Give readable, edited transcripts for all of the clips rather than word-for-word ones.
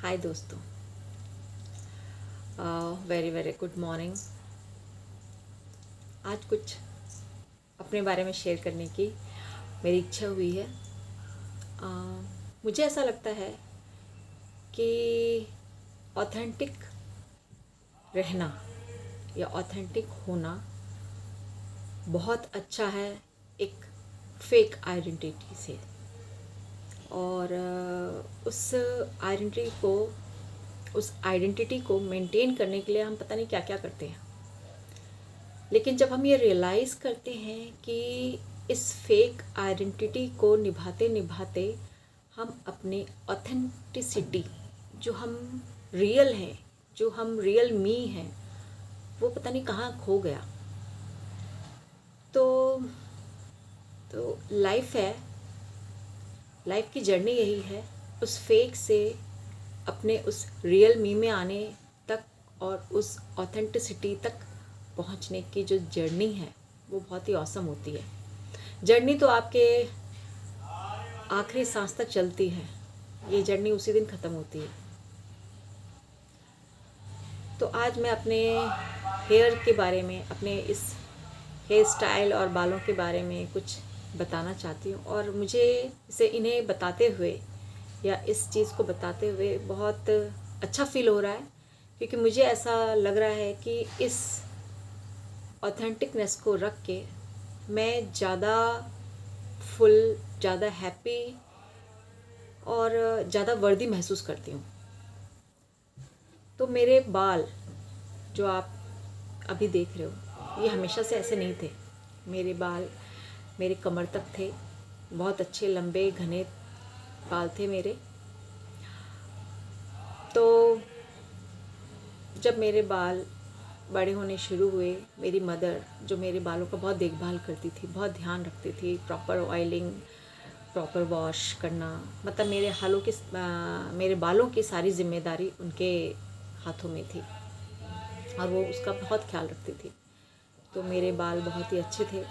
हाय दोस्तों, very very good morning. आज कुछ अपने बारे में शेयर करने की मेरी इच्छा हुई है। मुझे ऐसा लगता है कि ऑथेंटिक रहना या ऑथेंटिक होना बहुत अच्छा है एक फेक आइडेंटिटी से। और उस आइडेंटिटी को मेंटेन करने के लिए हम पता नहीं क्या क्या करते हैं। लेकिन जब हम ये रियलाइज़ करते हैं कि इस फेक आइडेंटिटी को निभाते निभाते हम अपने ऑथेंटिसिटी, जो हम रियल हैं, जो हम रियल मी हैं, वो पता नहीं कहाँ खो गया। तो लाइफ है, लाइफ की जर्नी यही है, उस फेक से अपने उस रियल मी में आने तक और उस ऑथेंटिसिटी तक पहुंचने की जो जर्नी है वो बहुत ही औसम होती है। जर्नी तो आपके आखिरी सांस तक चलती है, ये जर्नी उसी दिन ख़त्म होती है। तो आज मैं अपने हेयर के बारे में, अपने इस हेयर स्टाइल और बालों के बारे में कुछ बताना चाहती हूँ। और मुझे इन्हें बताते हुए या इस चीज़ को बताते हुए बहुत अच्छा फील हो रहा है, क्योंकि मुझे ऐसा लग रहा है कि इस ऑथेंटिकनेस को रख के मैं ज़्यादा फुल, ज़्यादा हैप्पी और ज़्यादा वर्दी महसूस करती हूँ। तो मेरे बाल जो आप अभी देख रहे हो, ये हमेशा से ऐसे नहीं थे। मेरे बाल मेरे कमर तक थे, बहुत अच्छे लंबे घने बाल थे मेरे। तो जब मेरे बाल बड़े होने शुरू हुए, मेरी मदर जो मेरे बालों का बहुत देखभाल करती थी, बहुत ध्यान रखती थी, प्रॉपर ऑयलिंग, प्रॉपर वॉश करना, मतलब मेरे बालों की सारी जिम्मेदारी उनके हाथों में थी और वो उसका बहुत ख्याल रखती थी। तो मेरे बाल बहुत ही अच्छे थे।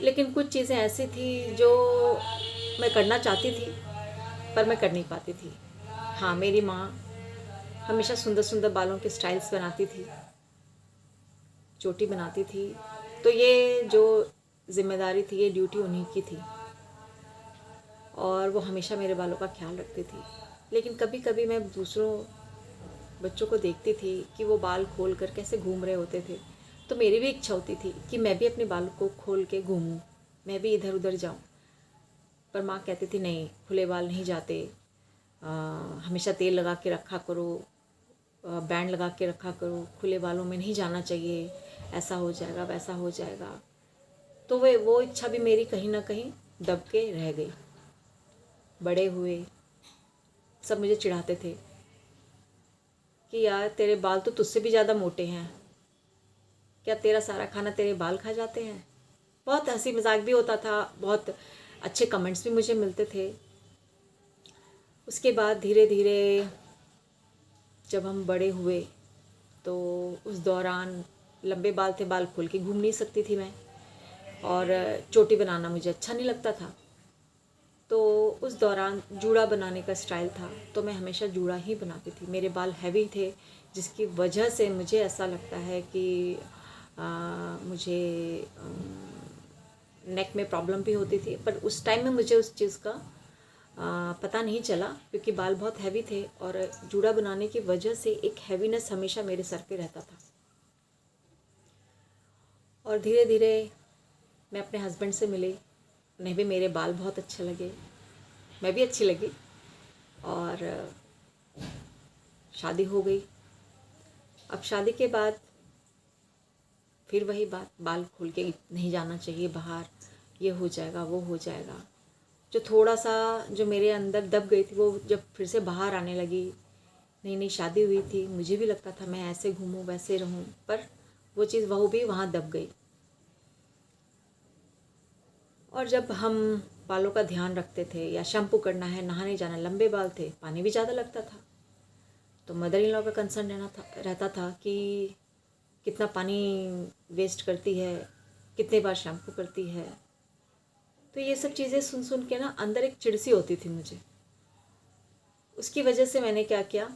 लेकिन कुछ चीज़ें ऐसी थी जो मैं करना चाहती थी पर मैं कर नहीं पाती थी। हाँ, मेरी माँ हमेशा सुंदर सुंदर बालों के स्टाइल्स बनाती थी, चोटी बनाती थी। तो ये जो जिम्मेदारी थी, ये ड्यूटी उन्हीं की थी और वो हमेशा मेरे बालों का ख्याल रखती थी। लेकिन कभी कभी मैं दूसरों बच्चों को देखती थी कि वो बाल खोल कर कैसे घूम रहे होते थे, तो मेरी भी इच्छा होती थी कि मैं भी अपने बालों को खोल के घूमूं, मैं भी इधर उधर जाऊं। पर माँ कहती थी नहीं, खुले बाल नहीं जाते, हमेशा तेल लगा के रखा करो, बैंड लगा के रखा करो, खुले बालों में नहीं जाना चाहिए, ऐसा हो जाएगा वैसा हो जाएगा। तो वो इच्छा भी मेरी कहीं ना कहीं दब के रह गई। बड़े हुए सब मुझे चिढ़ाते थे कि यार तेरे बाल तो तुझसे भी ज़्यादा मोटे हैं, क्या तेरा सारा खाना तेरे बाल खा जाते हैं। बहुत हंसी मजाक भी होता था, बहुत अच्छे कमेंट्स भी मुझे मिलते थे। उसके बाद धीरे धीरे जब हम बड़े हुए तो उस दौरान लंबे बाल थे, बाल खोल के घूम नहीं सकती थी मैं, और चोटी बनाना मुझे अच्छा नहीं लगता था। तो उस दौरान जूड़ा बनाने का स्टाइल था, तो मैं हमेशा जूड़ा ही बनाती थी। मेरे बाल हैवी थे, जिसकी वजह से मुझे ऐसा लगता है कि मुझे नेक में प्रॉब्लम भी होती थी। पर उस टाइम में मुझे उस चीज़ का पता नहीं चला, क्योंकि बाल बहुत हैवी थे और जूड़ा बनाने की वजह से एक हैवीनेस हमेशा मेरे सर पे रहता था। और धीरे धीरे मैं अपने हस्बैंड से मिली, उन्हें भी मेरे बाल बहुत अच्छे लगे, मैं भी अच्छी लगी और शादी हो गई। अब शादी के बाद फिर वही बात, बाल खोल के नहीं जाना चाहिए बाहर, ये हो जाएगा वो हो जाएगा। जो थोड़ा सा जो मेरे अंदर दब गई थी, वो जब फिर से बाहर आने लगी। नई नई शादी हुई थी, मुझे भी लगता था मैं ऐसे घूमूं वैसे रहूं, पर वो चीज़ वो भी वहाँ दब गई। और जब हम बालों का ध्यान रखते थे या शैम्पू करना है, नहाने जाना, लंबे बाल थे, पानी भी ज़्यादा लगता था, तो मदर इन लॉ का कंसर्न रहता था कि कितना पानी वेस्ट करती है, कितने बार शैम्पू करती है। तो ये सब चीज़ें सुन सुन के ना अंदर एक चिड़ सी होती थी मुझे उसकी वजह से मैंने क्या किया,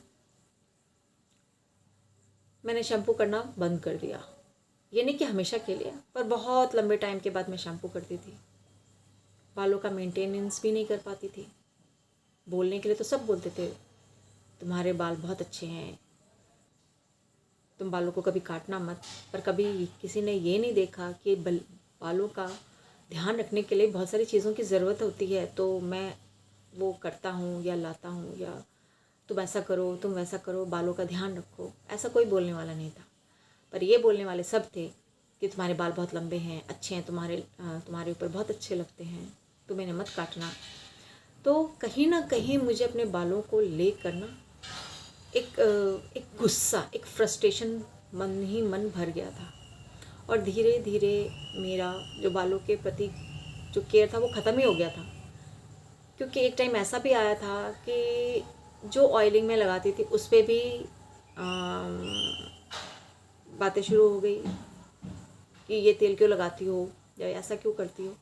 मैंने शैम्पू करना बंद कर दिया। ये नहीं कि हमेशा के लिए, पर बहुत लंबे टाइम के बाद मैं शैम्पू करती थी। बालों का मेंटेनेंस भी नहीं कर पाती थी। बोलने के लिए तो सब बोलते थे, तुम्हारे बाल बहुत अच्छे हैं, तुम बालों को कभी काटना मत, पर कभी किसी ने ये नहीं देखा कि बालों का ध्यान रखने के लिए बहुत सारी चीज़ों की ज़रूरत होती है। तो मैं वो करता हूँ या लाता हूँ, या तुम ऐसा करो, तुम वैसा करो, बालों का ध्यान रखो, ऐसा कोई बोलने वाला नहीं था। पर ये बोलने वाले सब थे कि तुम्हारे बाल बहुत लंबे हैं, अच्छे हैं, तुम्हारे ऊपर बहुत अच्छे लगते हैं, तुम इन्हें मत काटना। तो कहीं ना कहीं मुझे अपने बालों को लेकर ना एक गुस्सा, एक फ्रस्ट्रेशन मन ही मन भर गया था। और धीरे धीरे मेरा जो बालों के प्रति जो केयर था वो ख़त्म ही हो गया था। क्योंकि एक टाइम ऐसा भी आया था कि जो ऑयलिंग में लगाती थी उस पर भी बातें शुरू हो गई कि ये तेल क्यों लगाती हो या ऐसा क्यों करती हो।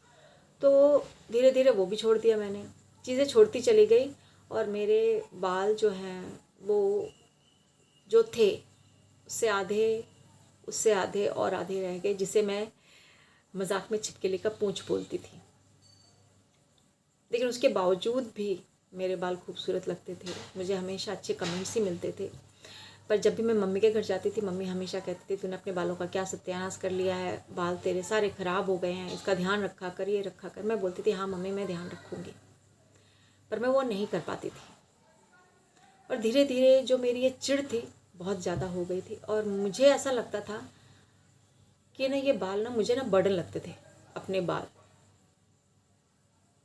तो धीरे धीरे वो भी छोड़ दिया मैंने, चीज़ें छोड़ती चली गई। और मेरे बाल जो हैं वो जो थे उससे आधे और आधे रह गए, जिसे मैं मजाक में छिपकली का पूंछ बोलती थी। लेकिन उसके बावजूद भी मेरे बाल खूबसूरत लगते थे, मुझे हमेशा अच्छे कमेंट्स ही मिलते थे। पर जब भी मैं मम्मी के घर जाती थी, मम्मी हमेशा कहती थी, तूने अपने बालों का क्या सत्यानाश कर लिया है, बाल तेरे सारे ख़राब हो गए हैं, इसका ध्यान रखा कर, ये रखा कर। मैं बोलती थी हाँ मम्मी मैं ध्यान रखूँगी, पर मैं वो नहीं कर पाती थी। और धीरे धीरे जो मेरी ये चिढ़ थी बहुत ज़्यादा हो गई थी, और मुझे ऐसा लगता था कि ना ये बाल ना मुझे ना बर्डन लगते थे। अपने बाल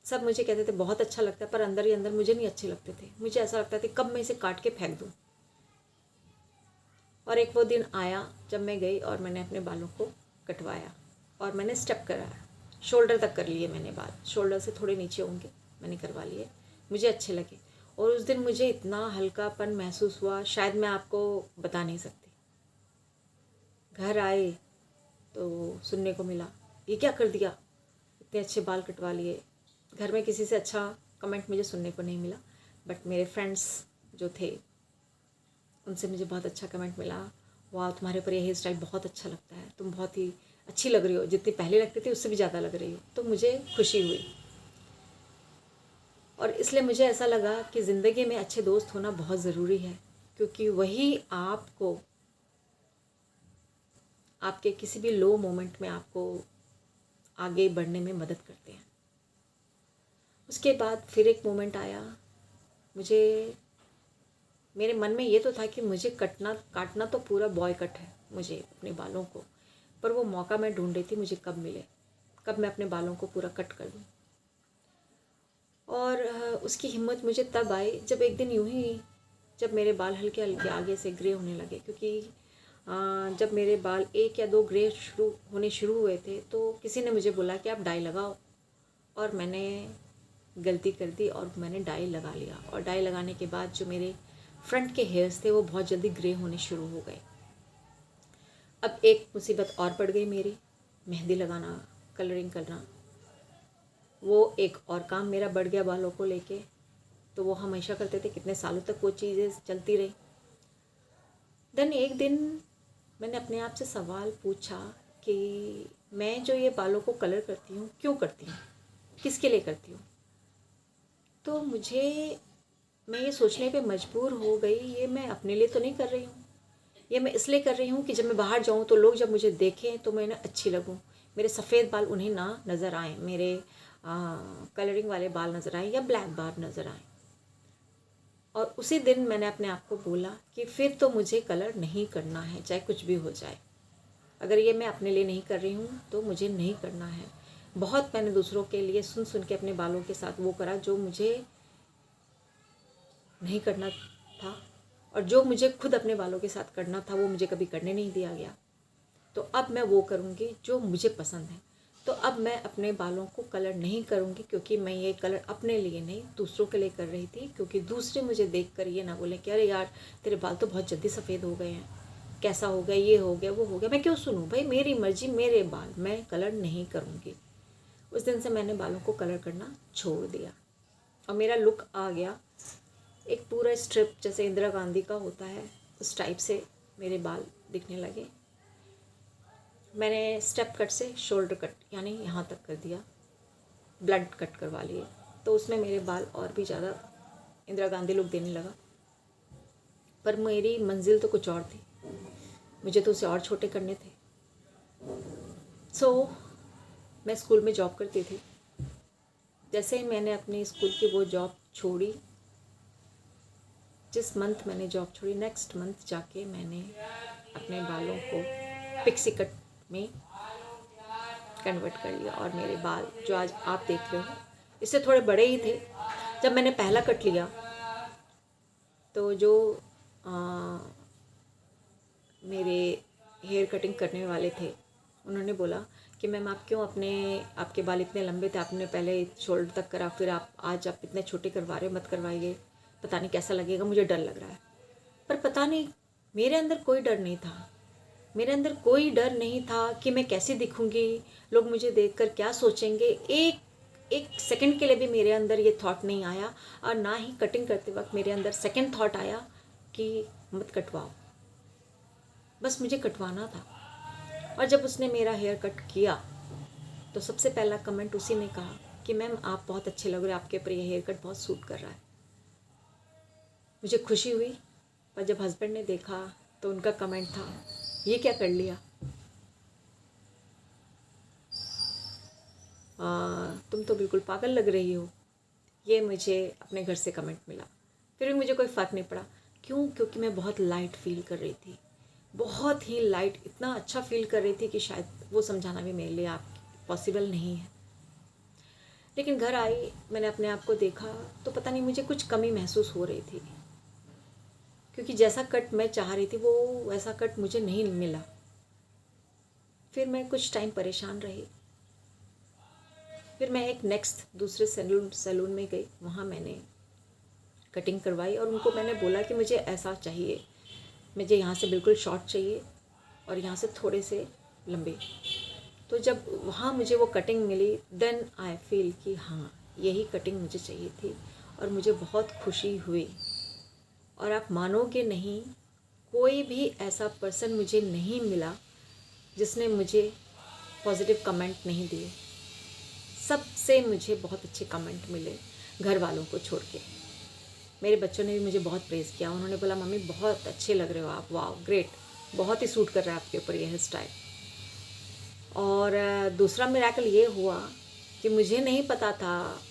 सब मुझे कहते थे बहुत अच्छा लगता है, पर अंदर ही अंदर मुझे नहीं अच्छे लगते थे। मुझे ऐसा लगता था कब मैं इसे काट के फेंक दूँ। और एक वो दिन आया जब मैं गई और मैंने अपने बालों को कटवाया और मैंने स्टेप कराया, शोल्डर तक कर लिए मैंने बाल, शोल्डर से थोड़े नीचे होंगे मैंने करवा लिए, मुझे अच्छे लगे। और उस दिन मुझे इतना हल्कापन महसूस हुआ, शायद मैं आपको बता नहीं सकती। घर आए तो सुनने को मिला, ये क्या कर दिया, इतने अच्छे बाल कटवा लिए। घर में किसी से अच्छा कमेंट मुझे सुनने को नहीं मिला, बट मेरे फ्रेंड्स जो थे उनसे मुझे बहुत अच्छा कमेंट मिला, वाह तुम्हारे ऊपर ये हेयर स्टाइल बहुत अच्छा लगता है, तुम बहुत ही अच्छी लग रही हो, जितनी पहले लगती थी उससे भी ज़्यादा लग रही हो। तो मुझे खुशी हुई। और इसलिए मुझे ऐसा लगा कि ज़िंदगी में अच्छे दोस्त होना बहुत ज़रूरी है, क्योंकि वही आपको आपके किसी भी लो मोमेंट में आपको आगे बढ़ने में मदद करते हैं। उसके बाद फिर एक मोमेंट आया, मेरे मन में ये तो था कि मुझे काटना तो पूरा बॉय कट है मुझे अपने बालों को, पर वो मौका मैं ढूंढ रही थी मुझे कब मिले, कब मैं अपने बालों को पूरा कट कर दूँ। और उसकी हिम्मत मुझे तब आई जब एक दिन यूं ही जब मेरे बाल हल्के हल्के आगे से ग्रे होने लगे। क्योंकि जब मेरे बाल एक या दो ग्रे शुरू हुए थे तो किसी ने मुझे बोला कि आप डाई लगाओ, और मैंने गलती कर दी और मैंने डाई लगा लिया। और डाई लगाने के बाद जो मेरे फ्रंट के हेयर्स थे वो बहुत जल्दी ग्रे होने शुरू हो गए। अब एक मुसीबत और पड़ गई मेरी, मेहंदी लगाना, कलरिंग करना, वो एक और काम मेरा बढ़ गया बालों को लेके। तो वो हमेशा करते थे, कितने सालों तक वो चीज़ें चलती रही। देन एक दिन मैंने अपने आप से सवाल पूछा कि मैं जो ये बालों को कलर करती हूँ क्यों करती हूँ, किसके लिए करती हूँ। तो मैं ये सोचने पे मजबूर हो गई, ये मैं अपने लिए तो नहीं कर रही हूँ, ये मैं इसलिए कर रही हूँ कि जब मैं बाहर जाऊँ तो लोग जब मुझे देखें तो मैं अच्छी लगूँ, मेरे सफ़ेद बाल उन्हें ना नज़र आएँ, मेरे कलरिंग वाले बाल नज़र आएँ या ब्लैक बाल नज़र आएँ। और उसी दिन मैंने अपने आप को बोला कि फिर तो मुझे कलर नहीं करना है, चाहे कुछ भी हो जाए। अगर ये मैं अपने लिए नहीं कर रही हूँ तो मुझे नहीं करना है। बहुत मैंने दूसरों के लिए सुन सुन के अपने बालों के साथ वो करा जो मुझे नहीं करना था, और जो मुझे खुद अपने बालों के साथ करना था वो मुझे कभी करने नहीं दिया गया। तो अब मैं वो करूँगी जो मुझे पसंद है। तो अब मैं अपने बालों को कलर नहीं करूँगी, क्योंकि मैं ये कलर अपने लिए नहीं दूसरों के लिए कर रही थी। क्योंकि दूसरे मुझे देखकर ये ना बोले कि अरे यार तेरे बाल तो बहुत जल्दी सफ़ेद हो गए हैं, कैसा हो गया, ये हो गया, वो हो गया। मैं क्यों सुनूँ भाई, मेरी मर्जी, मेरे बाल, मैं कलर नहीं करूँगी। उस दिन से मैंने बालों को कलर करना छोड़ दिया और मेरा लुक आ गया एक पूरा स्ट्रिप जैसे इंदिरा गांधी का होता है उस टाइप से मेरे बाल दिखने लगे। मैंने स्टेप कट से शोल्डर कट यानी यहाँ तक कर दिया, ब्लंट कट करवा लिए, तो उसमें मेरे बाल और भी ज़्यादा इंदिरा गांधी लुक देने लगा। पर मेरी मंजिल तो कुछ और थी, मुझे तो उसे और छोटे करने थे। मैं स्कूल में जॉब करती थी। जैसे ही मैंने अपने स्कूल की वो जॉब छोड़ी, जिस मंथ मैंने जॉब छोड़ी, नेक्स्ट मंथ जाके मैंने अपने बालों को पिक्सी कट में कन्वर्ट कर लिया और मेरे बाल जो आज आप देख रहे हो इससे थोड़े बड़े ही थे। जब मैंने पहला कट लिया तो जो मेरे हेयर कटिंग करने वाले थे उन्होंने बोला कि मैम आप क्यों आपके बाल इतने लंबे थे, आपने पहले शोल्डर तक करा, फिर आज आप इतने छोटे करवा रहे हो, मत करवाइए, पता नहीं कैसा लगेगा, मुझे डर लग रहा है। पर पता नहीं, मेरे अंदर कोई डर नहीं था। मेरे अंदर कोई डर नहीं था कि मैं कैसी दिखूंगी, लोग मुझे देखकर क्या सोचेंगे। एक सेकंड के लिए भी मेरे अंदर ये थॉट नहीं आया। और ना ही कटिंग करते वक्त मेरे अंदर सेकंड थॉट आया कि मत कटवाओ, बस मुझे कटवाना था। और जब उसने मेरा हेयर कट किया तो सबसे पहला कमेंट उसी ने कहा कि मैम आप बहुत अच्छे लग रहे हो, आपके ऊपर ये हेयर कट बहुत सूट कर रहा है। मुझे खुशी हुई, पर जब हस्बैंड ने देखा तो उनका कमेंट था, ये क्या कर लिया, तुम तो बिल्कुल पागल लग रही हो। ये मुझे अपने घर से कमेंट मिला। फिर भी मुझे कोई फ़र्क नहीं पड़ा। क्यों? क्योंकि मैं बहुत लाइट फील कर रही थी, बहुत ही लाइट, इतना अच्छा फील कर रही थी कि शायद वो समझाना भी मेरे लिए आप पॉसिबल नहीं है। लेकिन घर आई, मैंने अपने आप को देखा तो पता नहीं मुझे कुछ कमी महसूस हो रही थी, क्योंकि जैसा कट मैं चाह रही थी वो वैसा कट मुझे नहीं मिला। फिर मैं कुछ टाइम परेशान रही। फिर मैं एक नेक्स्ट दूसरे सैलून में गई, वहाँ मैंने कटिंग करवाई और उनको मैंने बोला कि मुझे ऐसा चाहिए, मुझे यहाँ से बिल्कुल शॉर्ट चाहिए और यहाँ से थोड़े से लंबे। तो जब वहाँ मुझे वो कटिंग मिली, देन आई फील कि हाँ यही कटिंग मुझे चाहिए थी और मुझे बहुत खुशी हुई। और आप मानोगे नहीं, कोई भी ऐसा पर्सन मुझे नहीं मिला जिसने मुझे पॉजिटिव कमेंट नहीं दिए। सबसे मुझे बहुत अच्छे कमेंट मिले, घर वालों को छोड़ के। मेरे बच्चों ने भी मुझे बहुत प्रेज़ किया। उन्होंने बोला मम्मी बहुत अच्छे लग रहे हो आप, वाह ग्रेट, बहुत ही सूट कर रहा है आपके ऊपर ये हेयर स्टाइल। और दूसरा मिरेकल ये हुआ कि मुझे नहीं पता था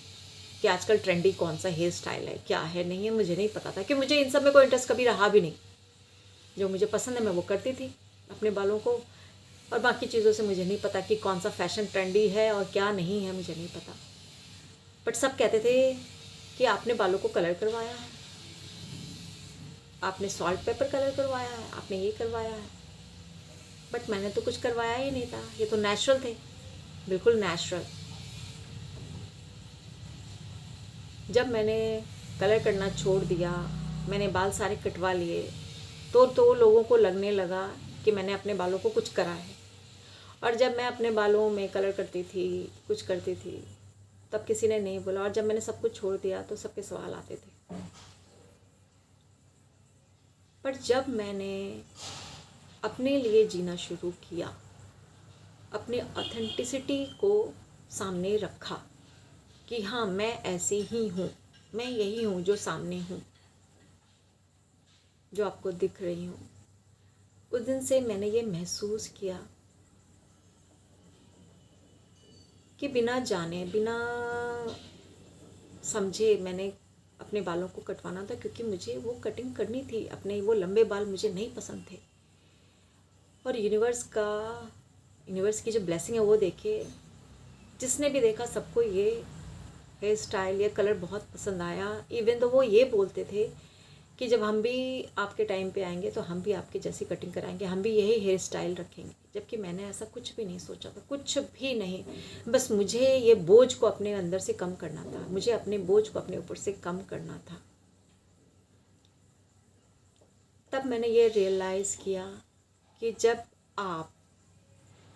कि आजकल ट्रेंडी कौन सा हेयर स्टाइल है, क्या है, नहीं है, मुझे नहीं पता था, कि मुझे इन सब में कोई इंटरेस्ट कभी रहा भी नहीं। जो मुझे पसंद है मैं वो करती थी अपने बालों को, और बाकी चीज़ों से मुझे नहीं पता कि कौन सा फैशन ट्रेंडी है और क्या नहीं है, मुझे नहीं पता। बट सब कहते थे कि आपने बालों को कलर करवाया है, आपने सॉल्ट पेपर कलर करवाया है, आपने ये करवाया है। बट मैंने तो कुछ करवाया ही नहीं था, ये तो नेचुरल थे, बिल्कुल नेचुरल। जब मैंने कलर करना छोड़ दिया, मैंने बाल सारे कटवा लिए, तो लोगों को लगने लगा कि मैंने अपने बालों को कुछ करा है। और जब मैं अपने बालों में कलर करती थी, कुछ करती थी, तब किसी ने नहीं बोला। और जब मैंने सब कुछ छोड़ दिया तो सबके सवाल आते थे। पर जब मैंने अपने लिए जीना शुरू किया, अपने ऑथेंटिसिटी को सामने रखा कि हाँ मैं ऐसी ही हूँ, मैं यही हूँ जो सामने हूँ, जो आपको दिख रही हूँ, उस दिन से मैंने ये महसूस किया कि बिना जाने बिना समझे मैंने अपने बालों को कटवाना था, क्योंकि मुझे वो कटिंग करनी थी। अपने वो लंबे बाल मुझे नहीं पसंद थे। और यूनिवर्स की जो ब्लेसिंग है वो देखिए, जिसने भी देखा सबको ये हेयर स्टाइल, ये कलर बहुत पसंद आया। इवन तो वो ये बोलते थे कि जब हम भी आपके टाइम पे आएंगे तो हम भी आपके जैसी कटिंग कराएंगे, हम भी यही हेयर स्टाइल रखेंगे। जबकि मैंने ऐसा कुछ भी नहीं सोचा था, कुछ भी नहीं। बस मुझे ये बोझ को अपने अंदर से कम करना था, मुझे अपने बोझ को अपने ऊपर से कम करना था। तब मैंने ये रियलाइज़ किया कि जब आप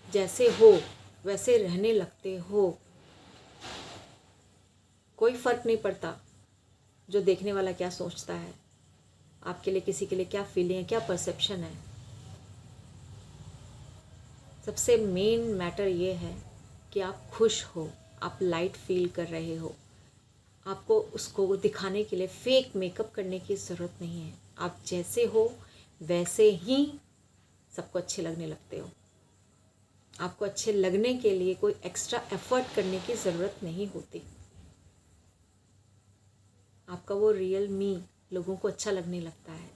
जैसे हो वैसे रहने लगते हो, कोई फ़र्क नहीं पड़ता जो देखने वाला क्या सोचता है, आपके लिए किसी के लिए क्या फीलिंग है, क्या परसेप्शन है। सबसे मेन मैटर ये है कि आप खुश हो, आप लाइट फील कर रहे हो। आपको उसको दिखाने के लिए फेक मेकअप करने की ज़रूरत नहीं है। आप जैसे हो वैसे ही सबको अच्छे लगने लगते हो। आपको अच्छे लगने के लिए कोई एक्स्ट्रा एफर्ट करने की ज़रूरत नहीं होती। आपका वो रियल मी लोगों को अच्छा लगने लगता है,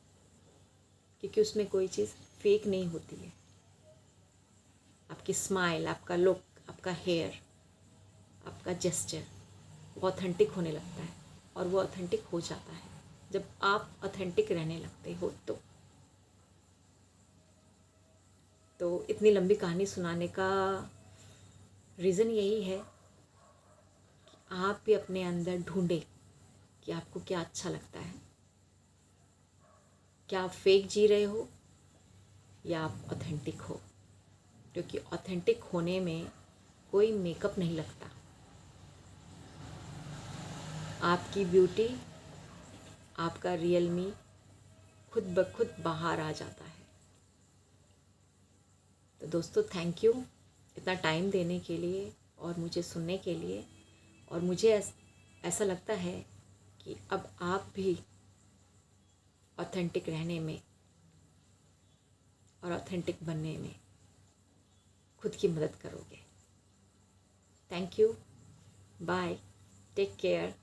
क्योंकि उसमें कोई चीज़ फेक नहीं होती है। आपकी स्माइल, आपका लुक, आपका हेयर, आपका जेस्चर वो ऑथेंटिक होने लगता है, और वो ऑथेंटिक हो जाता है जब आप ऑथेंटिक रहने लगते हो। तो इतनी लंबी कहानी सुनाने का रीज़न यही है कि आप भी अपने अंदर ढूंढें कि आपको क्या अच्छा लगता है। क्या आप फेक जी रहे हो या आप ऑथेंटिक हो, क्योंकि ऑथेंटिक होने में कोई मेकअप नहीं लगता। आपकी ब्यूटी, आपका रियल मी खुद ब खुद बाहर आ जाता है। तो दोस्तों, थैंक यू इतना टाइम देने के लिए और मुझे सुनने के लिए। और मुझे ऐसा लगता है कि अब आप भी ऑथेंटिक रहने में और ऑथेंटिक बनने में खुद की मदद करोगे। Thank you, bye, take care.